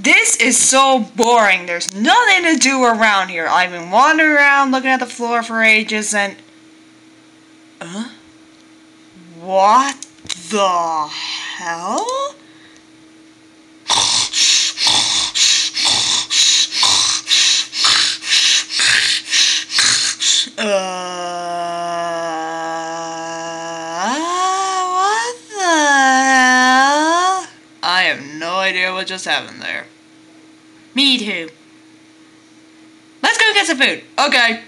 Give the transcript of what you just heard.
This is so boring. There's nothing to do around here. I've been wandering around looking at the floor for ages and... What the hell? What the hell? I have no idea what just happened there. Me too. Let's go get some food. Okay.